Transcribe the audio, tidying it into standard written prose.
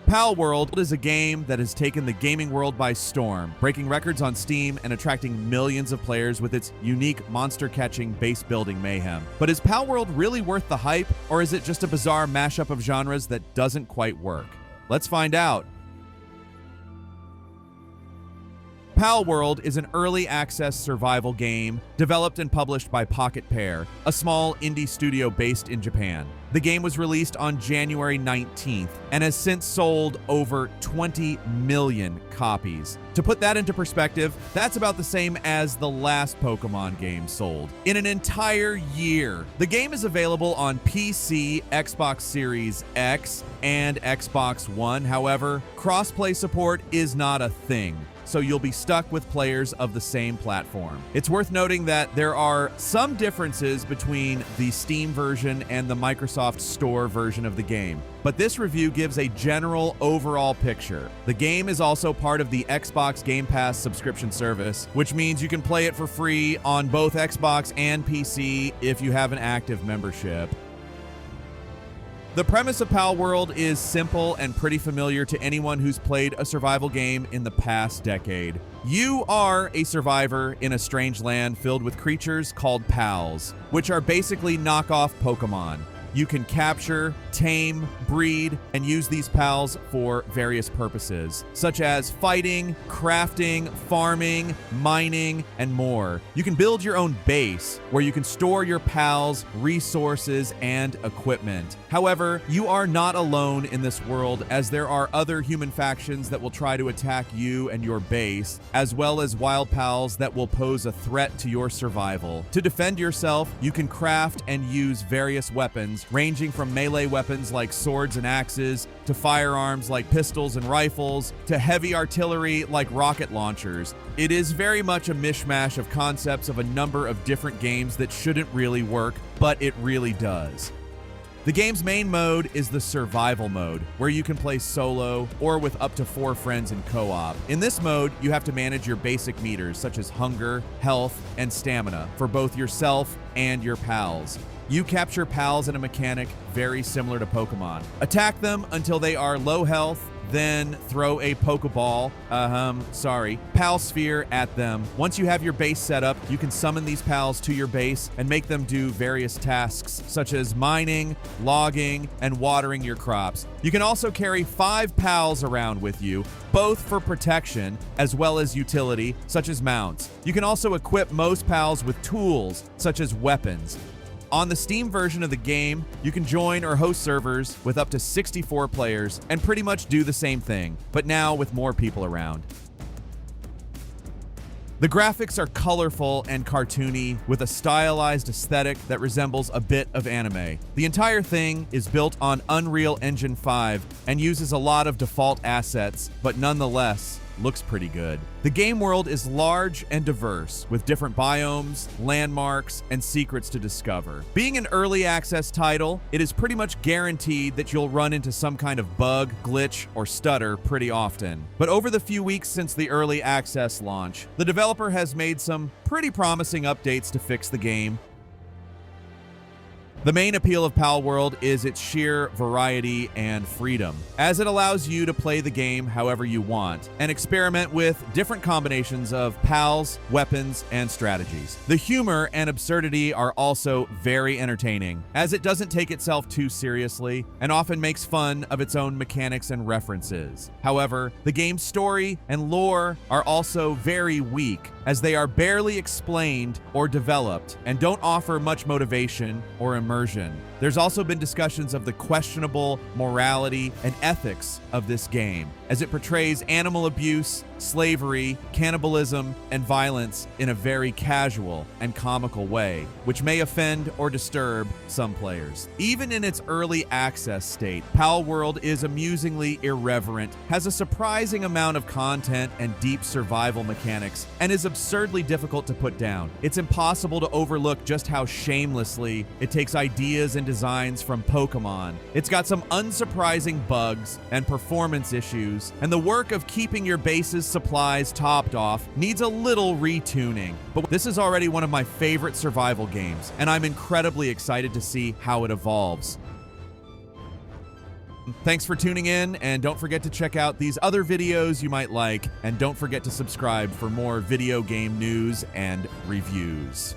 Palworld is a game that has taken the gaming world by storm, breaking records on Steam and attracting millions of players with its unique monster-catching base-building mayhem. But is Palworld really worth the hype, or is it just a bizarre mashup of genres that doesn't quite work? Let's find out. Palworld is an early access survival game developed and published by Pocket Pair, a small indie studio based in Japan. The game was released on January 19th and has since sold over 20 million copies. To put that into perspective, that's about the same as the last Pokemon game sold in an entire year. The game is available on PC, Xbox Series X, and Xbox One. However, crossplay support is not a thing, so you'll be stuck with players of the same platform. It's worth noting that there are some differences between the Steam version and the Microsoft Store version of the game, but this review gives a general overall picture. The game is also part of the Xbox Game Pass subscription service, which means you can play it for free on both Xbox and PC if you have an active membership. The premise of Palworld is simple and pretty familiar to anyone who's played a survival game in the past decade. You are a survivor in a strange land filled with creatures called pals, which are basically knockoff Pokemon. You can capture, tame, breed, and use these pals for various purposes, such as fighting, crafting, farming, mining, and more. You can build your own base, where you can store your pals, resources, and equipment. However, you are not alone in this world, as there are other human factions that will try to attack you and your base, as well as wild pals that will pose a threat to your survival. To defend yourself, you can craft and use various weapons, ranging from melee weapons like swords and axes, to firearms like pistols and rifles, to heavy artillery like rocket launchers. It is very much a mishmash of concepts of a number of different games that shouldn't really work, but it really does. The game's main mode is the survival mode, where you can play solo or with up to 4 friends in co-op. In this mode, you have to manage your basic meters such as hunger, health, and stamina for both yourself and your pals. You capture pals in a mechanic very similar to Pokemon. Attack them until they are low health, then throw a Pokeball, Pal Sphere at them. Once you have your base set up, you can summon these pals to your base and make them do various tasks, such as mining, logging, and watering your crops. You can also carry 5 pals around with you, both for protection as well as utility, such as mounts. You can also equip most pals with tools, such as weapons. On the Steam version of the game, you can join or host servers with up to 64 players and pretty much do the same thing, but now with more people around. The graphics are colorful and cartoony, with a stylized aesthetic that resembles a bit of anime. The entire thing is built on Unreal Engine 5 and uses a lot of default assets, but nonetheless, looks pretty good. The game world is large and diverse, with different biomes, landmarks, and secrets to discover. Being an early access title, it is pretty much guaranteed that you'll run into some kind of bug, glitch, or stutter pretty often. But over the few weeks since the early access launch, the developer has made some pretty promising updates to fix the game. The main appeal of Palworld is its sheer variety and freedom, as it allows you to play the game however you want and experiment with different combinations of pals, weapons, and strategies. The humor and absurdity are also very entertaining, as it doesn't take itself too seriously and often makes fun of its own mechanics and references. However, the game's story and lore are also very weak, as they are barely explained or developed and don't offer much motivation or immersion. There's also been discussions of the questionable morality and ethics of this game, as it portrays animal abuse, slavery, cannibalism, and violence in a very casual and comical way, which may offend or disturb some players. Even in its early access state, Palworld is amusingly irreverent, has a surprising amount of content and deep survival mechanics, and is absurdly difficult to put down. It's impossible to overlook just how shamelessly it takes ideas and designs from Pokemon. It's got some unsurprising bugs and performance issues, and the work of keeping your base's supplies topped off needs a little retuning. But this is already one of my favorite survival games, and I'm incredibly excited to see how it evolves. Thanks for tuning in, and don't forget to check out these other videos you might like, and don't forget to subscribe for more video game news and reviews.